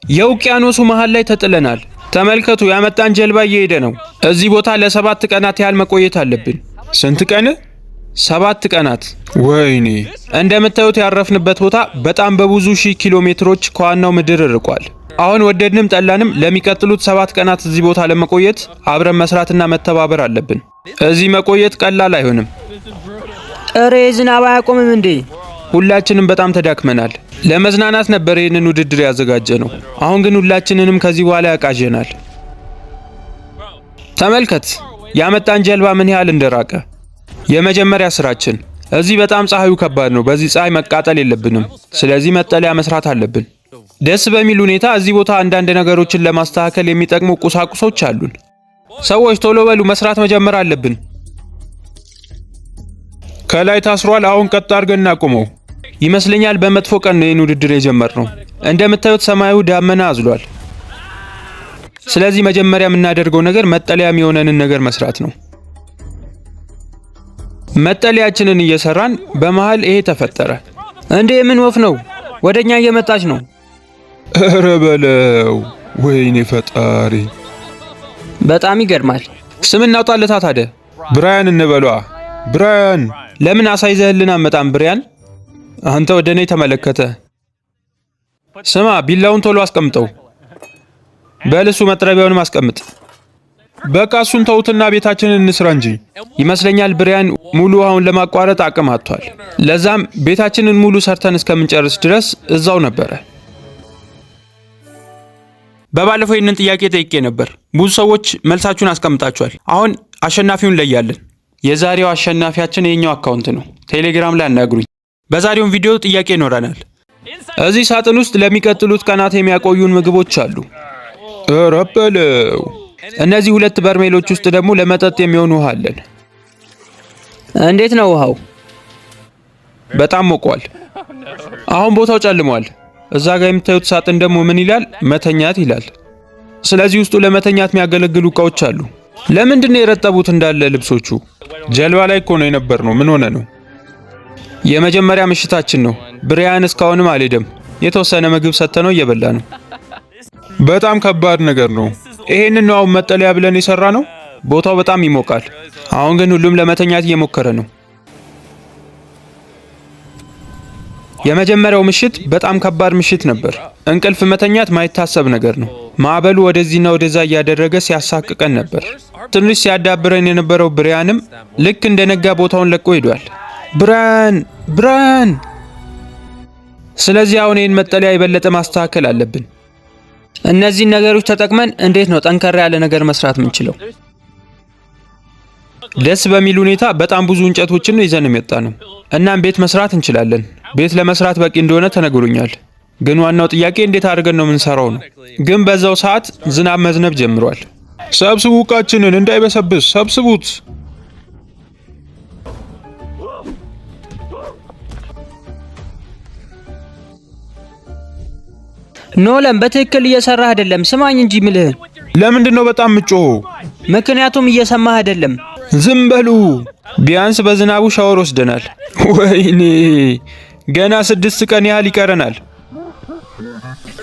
የውቅያኖሱ መሃል ላይ ተጥለናል። ተመልከቱ፣ ያመጣን ጀልባ እየሄደ ነው። እዚህ ቦታ ለ7 ቀናት ያህል መቆየት አለብን። ስንት ቀን? 7 ቀናት። ወይኔ! እንደምታዩት ያረፍንበት ቦታ በጣም በብዙ ሺህ ኪሎ ሜትሮች ከዋናው ምድር ርቋል። አሁን ወደድንም ጠላንም ለሚቀጥሉት 7 ቀናት እዚህ ቦታ ለመቆየት አብረን መስራትና መተባበር አለብን። እዚህ መቆየት ቀላል አይሆንም። እሬ ዝናብ አያቆምም እንዴ? ሁላችንም በጣም ተዳክመናል። ለመዝናናት ነበር ይህንን ውድድር ያዘጋጀ ነው። አሁን ግን ሁላችንንም ከዚህ በኋላ ያቃዠናል። ተመልከት፣ ያመጣን ጀልባ ምን ያህል እንደራቀ። የመጀመሪያ ስራችን እዚህ በጣም ፀሐዩ ከባድ ነው። በዚህ ፀሐይ መቃጠል የለብንም። ስለዚህ መጠለያ መስራት አለብን። ደስ በሚል ሁኔታ እዚህ ቦታ አንዳንድ ነገሮችን ለማስተካከል የሚጠቅሙ ቁሳቁሶች አሉን። ሰዎች ቶሎ በሉ፣ መስራት መጀመር አለብን። ከላይ ታስሯል። አሁን ቀጥ አድርገን እናቁመው። ይመስለኛል በመጥፎ ቀን ነው ይህን ውድድር የጀመርነው። እንደምታዩት ሰማዩ ዳመና አዝሏል። ስለዚህ መጀመሪያ የምናደርገው ነገር መጠለያ የሚሆነንን ነገር መስራት ነው። መጠለያችንን እየሰራን በመሃል ይሄ ተፈጠረ። እንዴ ምን ወፍ ነው? ወደኛ እየመጣች ነው። ኧረ በለው! ወይኔ ፈጣሪ! በጣም ይገርማል። ስም እናውጣለታ ታዲያ። ብራያን እንበሏ። ብራያን! ለምን አሳይዘህልን አመጣም? ብራያን አንተ ወደ እኔ ተመለከተ። ስማ፣ ቢላውን ቶሎ አስቀምጠው። በልሱ መጥረቢያውንም አስቀምጥ። በቃ እሱን ተውትና ቤታችንን እንስራ እንጂ። ይመስለኛል ብራያን ሙሉ ውሃውን ለማቋረጥ አቅም አጥቷል። ለዛም ቤታችንን ሙሉ ሰርተን እስከምንጨርስ ድረስ እዛው ነበረ። በባለፈው ይህንን ጥያቄ ጠይቄ ነበር። ብዙ ሰዎች መልሳችሁን አስቀምጣችኋል። አሁን አሸናፊውን ለያለን። የዛሬው አሸናፊያችን የኛው አካውንት ነው። ቴሌግራም ላይ አናግሩኝ። በዛሬው ቪዲዮ ጥያቄ ይኖረናል። እዚህ ሳጥን ውስጥ ለሚቀጥሉት ቀናት የሚያቆዩን ምግቦች አሉ። ኧረ በለው! እነዚህ 2 በርሜሎች ውስጥ ደግሞ ለመጠጥ የሚሆን ውሃ አለን። እንዴት ነው ውሃው? በጣም ሞቋል። አሁን ቦታው ጨልሟል። እዛ ጋር የምታዩት ሳጥን ደግሞ ምን ይላል? መተኛት ይላል። ስለዚህ ውስጡ ለመተኛት የሚያገለግሉ እቃዎች አሉ። ለምንድን ነው የረጠቡት እንዳለ ልብሶቹ? ጀልባ ላይ እኮ ነው የነበርነው። ምን ሆነ ነው? የመጀመሪያ ምሽታችን ነው። ብራያን እስካሁንም አልሄደም። የተወሰነ ምግብ ሰጥተነው እየበላ ነው። በጣም ከባድ ነገር ነው። ይሄንን ነው አሁን መጠለያ ብለን የሰራ ነው። ቦታው በጣም ይሞቃል። አሁን ግን ሁሉም ለመተኛት እየሞከረ ነው። የመጀመሪያው ምሽት በጣም ከባድ ምሽት ነበር። እንቅልፍ መተኛት ማይታሰብ ነገር ነው። ማዕበሉ ወደዚህና ወደዛ እያደረገ ሲያሳቅቀን ነበር። ትንሽ ሲያዳብረን የነበረው ብራያንም ልክ እንደነጋ ቦታውን ለቆ ሄዷል። ብራያን! ስለዚህ አሁን ይህን መጠለያ የበለጠ ማስተካከል አለብን። እነዚህን ነገሮች ተጠቅመን እንዴት ነው ጠንከር ያለ ነገር መስራት የምንችለው? ደስ በሚል ሁኔታ በጣም ብዙ እንጨቶችን ይዘን የመጣ ነው። እናም ቤት መስራት እንችላለን። ቤት ለመስራት በቂ እንደሆነ ተነግሮኛል። ግን ዋናው ጥያቄ እንዴት አድርገን ነው የምንሰራው ነው። ግን በዛው ሰዓት ዝናብ መዝነብ ጀምሯል። ሰብስቡ፣ ዕቃችንን እንዳይበሰብስ ሰብስቡት። ኖለን በትክክል እየሰራህ አይደለም። ስማኝ እንጂ ምልህን። ለምንድን ነው በጣም ምጮኸው? ምክንያቱም እየሰማህ አይደለም። ዝም በሉ። ቢያንስ በዝናቡ ሻወር ወስደናል። ወይኔ ገና 6 ቀን ያህል ይቀረናል።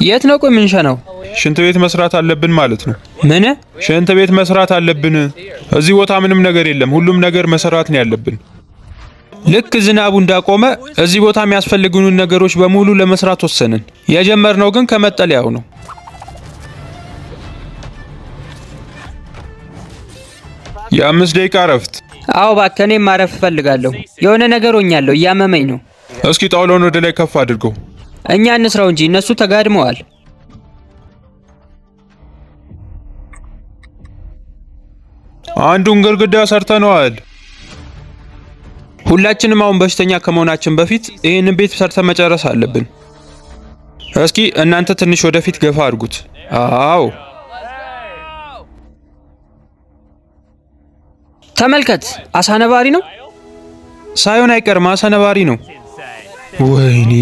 የት ነው ቆይ የምንሸናው? ሽንት ቤት መስራት አለብን ማለት ነው። ምን? ሽንት ቤት መስራት አለብን። እዚህ ቦታ ምንም ነገር የለም። ሁሉም ነገር መስራት ነው ያለብን። ልክ ዝናቡ እንዳቆመ እዚህ ቦታ የሚያስፈልጉንን ነገሮች በሙሉ ለመስራት ወሰንን። የጀመርነው ግን ከመጠለያው ነው። የ5 ደቂቃ እረፍት። አዎ እባክህ፣ እኔም ማረፍ እፈልጋለሁ። የሆነ ነገር ሆኛለሁ፣ እያመመኝ ነው። እስኪ ጣውላውን ወደ ላይ ከፍ አድርገው። እኛ እንስራው እንጂ እነሱ ተጋድመዋል። አንዱን ግድግዳ ሰርተነዋል። ሁላችንም አሁን በሽተኛ ከመሆናችን በፊት ይህንን ቤት ሰርተን መጨረስ አለብን። እስኪ እናንተ ትንሽ ወደፊት ገፋ አድርጉት። አዎ ተመልከት፣ አሳ ነባሪ ነው። ሳይሆን አይቀርም፣ አሳ ነባሪ ነው። ወይኔ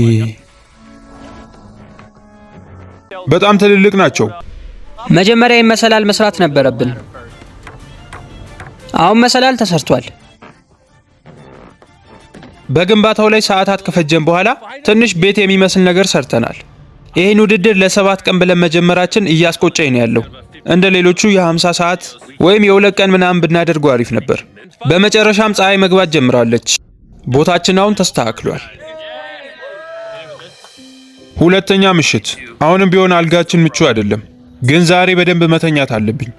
በጣም ትልልቅ ናቸው። መጀመሪያ መሰላል መስራት ነበረብን። አሁን መሰላል ተሰርቷል። በግንባታው ላይ ሰዓታት ከፈጀን በኋላ ትንሽ ቤት የሚመስል ነገር ሰርተናል። ይህን ውድድር ለ7 ቀን ብለን መጀመራችን እያስቆጨኝ ነው ያለው። እንደ ሌሎቹ የ50 ሰዓት ወይም የ2 ቀን ምናምን ብናደርገው አሪፍ ነበር። በመጨረሻም ፀሐይ መግባት ጀምራለች። ቦታችን አሁን ተስተካክሏል። ሁለተኛ ምሽት። አሁንም ቢሆን አልጋችን ምቹ አይደለም፣ ግን ዛሬ በደንብ መተኛት አለብኝ።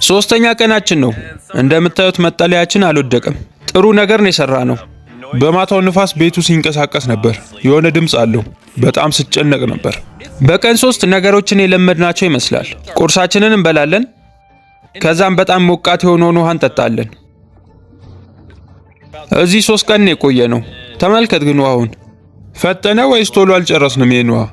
ሶስተኛ ቀናችን ነው። እንደምታዩት መጠለያችን አልወደቀም። ጥሩ ነገር ነው የሰራ ነው። በማታው ንፋስ ቤቱ ሲንቀሳቀስ ነበር። የሆነ ድምፅ አለው። በጣም ስጨነቅ ነበር። በቀን 3 ነገሮችን የለመድናቸው ይመስላል። ቁርሳችንን እንበላለን፣ ከዛም በጣም ሞቃት የሆነውን ውሃ እንጠጣለን። እዚህ 3 ቀን ነው የቆየ ነው። ተመልከት ግን ውሃውን። ፈጠነ ወይስ ቶሎ አልጨረስንም? ይሄን ውሃ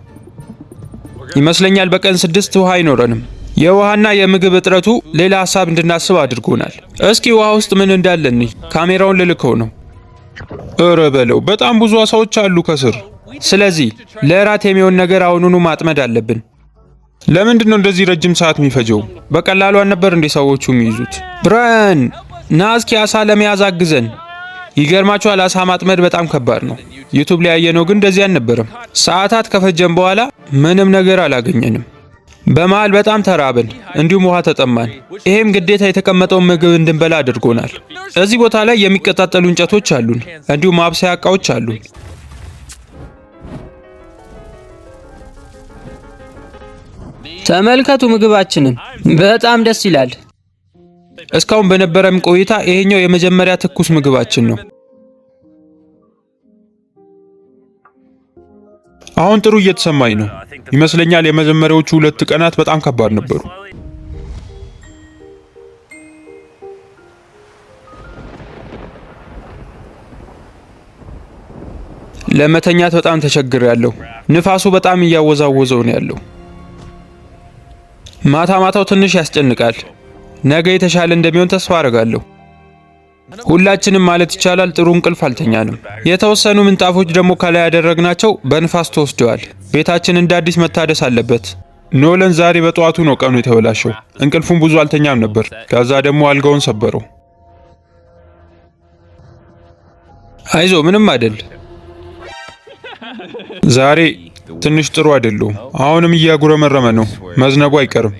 ይመስለኛል በቀን 6 ውሃ አይኖረንም። የውሃና የምግብ እጥረቱ ሌላ ሀሳብ እንድናስብ አድርጎናል። እስኪ ውሃ ውስጥ ምን እንዳለን ካሜራውን ልልከው ነው። እረ በለው፣ በጣም ብዙ አሳዎች አሉ ከስር። ስለዚህ ለእራት የሚሆን ነገር አሁኑኑ ማጥመድ አለብን። ለምንድን ነው እንደዚህ ረጅም ሰዓት የሚፈጀው? በቀላሉ አልነበር እንዴ ሰዎቹ የሚይዙት? ብራን ና እስኪ አሳ ለመያዝ አግዘን። ይገርማችኋል፣ አሳ ማጥመድ በጣም ከባድ ነው። ዩቲዩብ ላይ ያየነው ግን እንደዚህ አልነበረም። ሰዓታት ከፈጀን በኋላ ምንም ነገር አላገኘንም። በመሃል በጣም ተራብን፣ እንዲሁም ውሃ ተጠማን። ይሄም ግዴታ የተቀመጠውን ምግብ እንድንበላ አድርጎናል። እዚህ ቦታ ላይ የሚቀጣጠሉ እንጨቶች አሉን፣ እንዲሁም ማብሰያ እቃዎች አሉን። ተመልከቱ ምግባችንን፣ በጣም ደስ ይላል። እስካሁን በነበረም ቆይታ ይሄኛው የመጀመሪያ ትኩስ ምግባችን ነው። አሁን ጥሩ እየተሰማኝ ነው ይመስለኛል። የመጀመሪያዎቹ 2 ቀናት በጣም ከባድ ነበሩ። ለመተኛት በጣም ተቸግሬያለሁ። ንፋሱ በጣም እያወዛወዘው ነው ያለው። ማታው ትንሽ ያስጨንቃል። ነገ የተሻለ እንደሚሆን ተስፋ አደርጋለሁ። ሁላችንም ማለት ይቻላል ጥሩ እንቅልፍ አልተኛንም። የተወሰኑ ምንጣፎች ደግሞ ከላይ ያደረግናቸው በንፋስ ተወስደዋል። ቤታችን እንደ አዲስ መታደስ አለበት። ኖለን ዛሬ በጠዋቱ ነው ቀኑ የተበላሸው። እንቅልፉን ብዙ አልተኛም ነበር። ከዛ ደግሞ አልጋውን ሰበረው። አይዞ ምንም አይደል። ዛሬ ትንሽ ጥሩ አይደለም። አሁንም እያጉረመረመ ነው። መዝነቡ አይቀርም።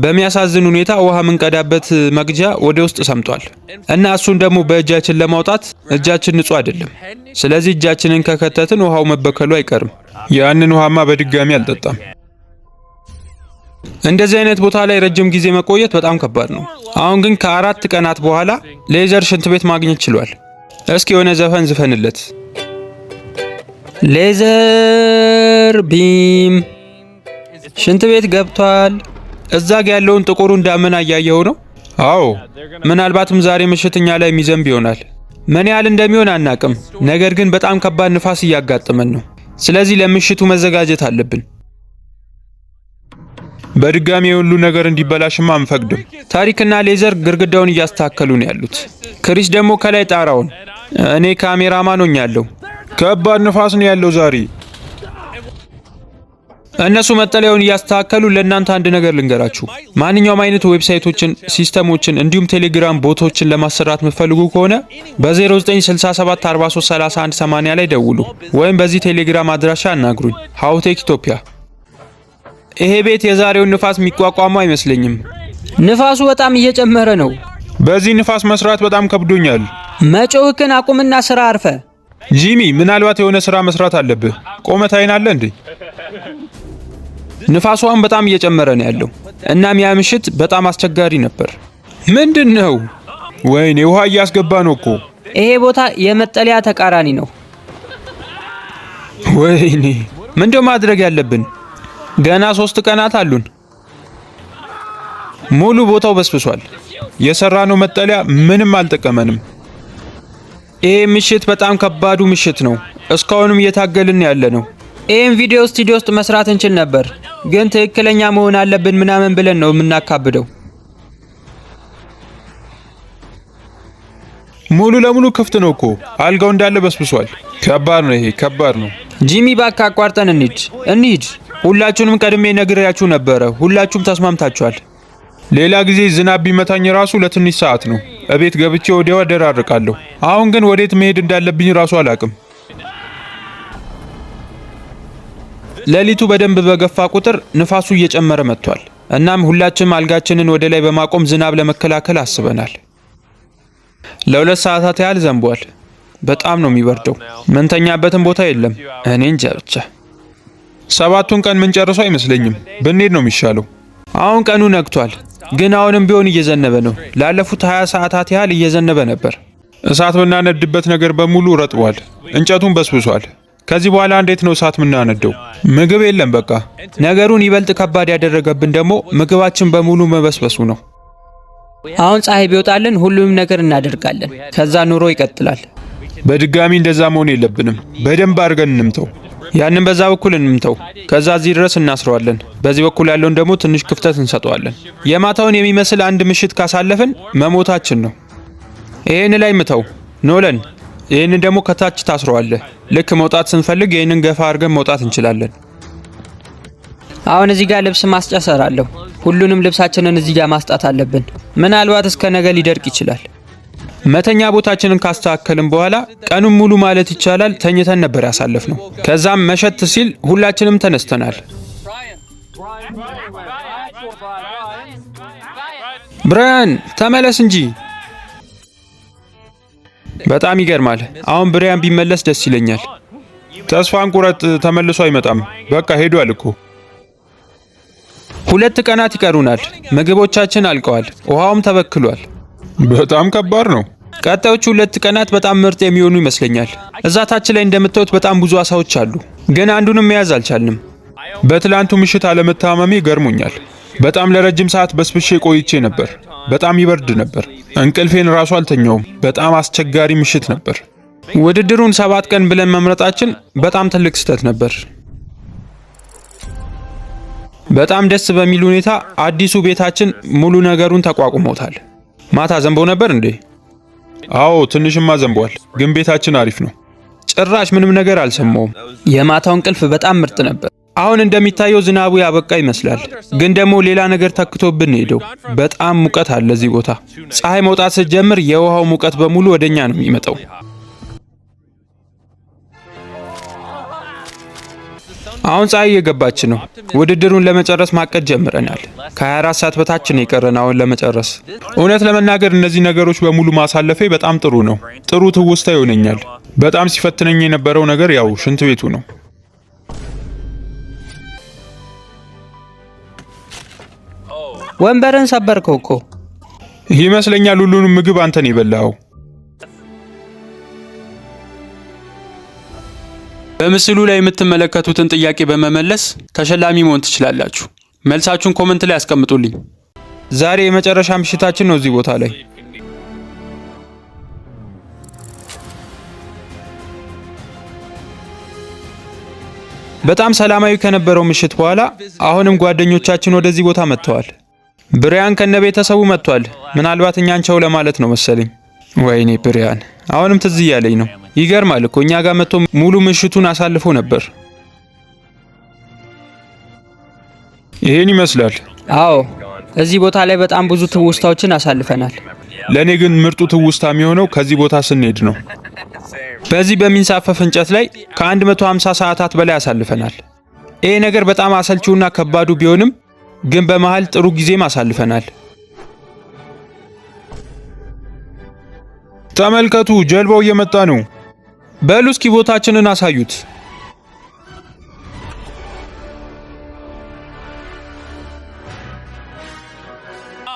በሚያሳዝን ሁኔታ ውሃ የምንቀዳበት መግጃ ወደ ውስጥ ሰምጧል እና እሱን ደግሞ በእጃችን ለማውጣት እጃችን ንጹህ አይደለም። ስለዚህ እጃችንን ከከተትን ውሃው መበከሉ አይቀርም። ያንን ውሃማ በድጋሚ አልጠጣም። እንደዚህ አይነት ቦታ ላይ ረጅም ጊዜ መቆየት በጣም ከባድ ነው። አሁን ግን ከ4 ቀናት በኋላ ሌዘር ሽንት ቤት ማግኘት ችሏል። እስኪ የሆነ ዘፈን ዝፈንለት። ሌዘር ቢም ሽንት ቤት ገብቷል። እዛ ጋ ያለውን ጥቁሩን ዳመና እያየው ነው? አዎ፣ ምናልባትም ዛሬ ምሽት እኛ ላይ የሚዘንብ ይሆናል። ምን ያህል እንደሚሆን አናቅም፣ ነገር ግን በጣም ከባድ ንፋስ እያጋጠመን ነው። ስለዚህ ለምሽቱ መዘጋጀት አለብን። በድጋሚ የሁሉ ነገር እንዲበላሽማ አንፈቅድም። ታሪክና ሌዘር ግድግዳውን እያስተካከሉ ነው ያሉት። ክሪስ ደግሞ ከላይ ጣራውን፣ እኔ ካሜራማን ሆኛለሁ። ከባድ ንፋስ ነው ያለው ዛሬ። እነሱ መጠለያውን እያስተካከሉ። ለእናንተ አንድ ነገር ልንገራችሁ። ማንኛውም አይነት ዌብሳይቶችን፣ ሲስተሞችን እንዲሁም ቴሌግራም ቦቶችን ለማሰራት የምትፈልጉ ከሆነ በ0967433180 ላይ ደውሉ ወይም በዚህ ቴሌግራም አድራሻ አናግሩኝ። ሃውቴክ ኢትዮጵያ። ይሄ ቤት የዛሬውን ንፋስ የሚቋቋሙ አይመስለኝም። ንፋሱ በጣም እየጨመረ ነው። በዚህ ንፋስ መስራት በጣም ከብዶኛል። መጮህክን አቁምና ስራ አርፈ። ጂሚ፣ ምናልባት የሆነ ስራ መስራት አለብህ። ቆመት አይናለ እንዴ? ንፋሷን በጣም እየጨመረ ነው ያለው። እናም ያ ምሽት በጣም አስቸጋሪ ነበር። ምንድነው? ወይኔ ውሃ እያስገባ ነው እኮ። ይሄ ቦታ የመጠለያ ተቃራኒ ነው። ወይኔ ምንድነው ማድረግ ያለብን? ገና 3 ቀናት አሉን። ሙሉ ቦታው በስብሷል። የሰራነው መጠለያ ምንም አልጠቀመንም። ይሄ ምሽት በጣም ከባዱ ምሽት ነው። እስካሁንም እየታገልን ያለ ነው። ይሄን ቪዲዮ ስቱዲዮ ውስጥ መስራት እንችል ነበር፣ ግን ትክክለኛ መሆን አለብን ምናምን ብለን ነው የምናካብደው። ሙሉ ለሙሉ ክፍት ነው እኮ። አልጋው እንዳለ በስብሷል። ከባድ ነው፣ ይሄ ከባድ ነው። ጂሚ ባካ አቋርጠን እንሂድ። ሁላችሁንም ቀድሜ ነግሬያችሁ ነበረ። ሁላችሁም ተስማምታችኋል። ሌላ ጊዜ ዝናብ ቢመታኝ ራሱ ለትንሽ ሰዓት ነው። እቤት ገብቼ ወዲያው አደራርቃለሁ። አሁን ግን ወዴት መሄድ እንዳለብኝ ራሱ አላቅም። ሌሊቱ በደንብ በገፋ ቁጥር ንፋሱ እየጨመረ መጥቷል። እናም ሁላችንም አልጋችንን ወደ ላይ በማቆም ዝናብ ለመከላከል አስበናል። ለ2 ሰዓታት ያህል ዘንቧል። በጣም ነው የሚበርደው። ምንተኛበትን ቦታ የለም። እኔ እንጃ ብቻ 7ቱን ቀን ምን ጨርሰው አይመስለኝም። ብንሄድ ነው የሚሻለው። አሁን ቀኑ ነግቷል፣ ግን አሁንም ቢሆን እየዘነበ ነው። ላለፉት 20 ሰዓታት ያህል እየዘነበ ነበር። እሳት ምናነድበት ነገር በሙሉ ረጥቧል። እንጨቱን በስብሷል። ከዚህ በኋላ እንዴት ነው እሳት ምናነደው? ምግብ የለም በቃ። ነገሩን ይበልጥ ከባድ ያደረገብን ደግሞ ምግባችን በሙሉ መበስበሱ ነው። አሁን ፀሐይ ቢወጣልን ሁሉንም ነገር እናደርጋለን። ከዛ ኑሮ ይቀጥላል። በድጋሚ እንደዛ መሆን የለብንም። በደንብ አድርገን እንምተው። ያንን በዛ በኩል እንምተው። ከዛ እዚህ ድረስ እናስረዋለን። በዚህ በኩል ያለውን ደግሞ ትንሽ ክፍተት እንሰጠዋለን። የማታውን የሚመስል አንድ ምሽት ካሳለፍን መሞታችን ነው። ይሄን ላይ ምተው ኖለን። ይሄንን ደግሞ ከታች ታስረዋለህ። ልክ መውጣት ስንፈልግ ይሄንን ገፋ አድርገን መውጣት እንችላለን። አሁን እዚህ ጋር ልብስ ማስጫ ሰራለሁ። ሁሉንም ልብሳችንን እዚህ ጋር ማስጣት አለብን። ምናልባት እስከ ነገ ሊደርቅ ይችላል። መተኛ ቦታችንን ካስተካከልን በኋላ ቀኑን ሙሉ ማለት ይቻላል ተኝተን ነበር ያሳለፍነው። ከዛም መሸት ሲል ሁላችንም ተነስተናል። ብራያን ተመለስ እንጂ። በጣም ይገርማል። አሁን ብራያን ቢመለስ ደስ ይለኛል። ተስፋን ቁረጥ፣ ተመልሶ አይመጣም። በቃ ሄዷል እኮ። 2 ቀናት ይቀሩናል። ምግቦቻችን አልቀዋል። ውሃውም ተበክሏል። በጣም ከባድ ነው። ቀጣዮቹ 2 ቀናት በጣም ምርጥ የሚሆኑ ይመስለኛል። እዛ ታች ላይ እንደምታዩት በጣም ብዙ አሳዎች አሉ፣ ግን አንዱንም መያዝ አልቻልንም። በትላንቱ ምሽት አለመታመሜ ገርሞኛል። በጣም ለረጅም ሰዓት በስብሼ ቆይቼ ነበር። በጣም ይበርድ ነበር። እንቅልፌን ራሱ አልተኛውም። በጣም አስቸጋሪ ምሽት ነበር። ውድድሩን 7 ቀን ብለን መምረጣችን በጣም ትልቅ ስህተት ነበር። በጣም ደስ በሚል ሁኔታ አዲሱ ቤታችን ሙሉ ነገሩን ተቋቁሞታል። ማታ ዘንቦ ነበር እንዴ? አዎ ትንሽማ ዘንቧል፣ ግን ቤታችን አሪፍ ነው። ጭራሽ ምንም ነገር አልሰማውም። የማታው እንቅልፍ በጣም ምርጥ ነበር። አሁን እንደሚታየው ዝናቡ ያበቃ ይመስላል፣ ግን ደግሞ ሌላ ነገር ተክቶብን ሄደው። በጣም ሙቀት አለ እዚህ ቦታ። ፀሐይ መውጣት ስትጀምር የውሃው ሙቀት በሙሉ ወደኛ ነው የሚመጣው። አሁን ፀሐይ እየገባች ነው። ውድድሩን ለመጨረስ ማቀድ ጀምረናል። ከ24 ሰዓት በታች ነው የቀረን አሁን ለመጨረስ። እውነት ለመናገር እነዚህ ነገሮች በሙሉ ማሳለፌ በጣም ጥሩ ነው። ጥሩ ትውስታ ይሆነኛል። በጣም ሲፈትነኝ የነበረው ነገር ያው ሽንት ቤቱ ነው። ወንበርን ሰበርከው እኮ። ይመስለኛል ሁሉንም ምግብ አንተን የበላኸው። በምስሉ ላይ የምትመለከቱትን ጥያቄ በመመለስ ተሸላሚ መሆን ትችላላችሁ። መልሳችሁን ኮሜንት ላይ አስቀምጡልኝ። ዛሬ የመጨረሻ ምሽታችን ነው እዚህ ቦታ ላይ። በጣም ሰላማዊ ከነበረው ምሽት በኋላ አሁንም ጓደኞቻችን ወደዚህ ቦታ መጥተዋል። ብራያን ከነቤተሰቡ መጥቷል። ምናልባት እኛን ቸው ለማለት ነው መሰለኝ። ወይኔ ብራያን አሁንም ትዝ እያለኝ ነው። ይገርማል እኮ እኛ ጋር መጥቶ ሙሉ ምሽቱን አሳልፎ ነበር። ይሄን ይመስላል። አዎ እዚህ ቦታ ላይ በጣም ብዙ ትውስታዎችን አሳልፈናል። ለኔ ግን ምርጡ ትውስታ የሚሆነው ከዚህ ቦታ ስንሄድ ነው። በዚህ በሚንሳፈፍ እንጨት ላይ ከ150 ሰዓታት በላይ አሳልፈናል። ይሄ ነገር በጣም አሰልቺውና ከባዱ ቢሆንም ግን በመሃል ጥሩ ጊዜም አሳልፈናል። ተመልከቱ፣ ጀልባው እየመጣ ነው። በሉ እስኪ ቦታችንን አሳዩት።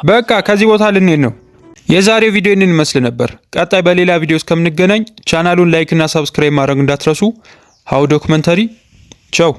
በቃ ከዚህ ቦታ ልንሄድ ነው። የዛሬው ቪዲዮ ይህንን ይመስል ነበር። ቀጣይ በሌላ ቪዲዮ እስከምንገናኝ ቻናሉን ላይክ እና ሰብስክራይብ ማድረግ እንዳትረሱ። ሃው ዶክመንተሪ ቻው።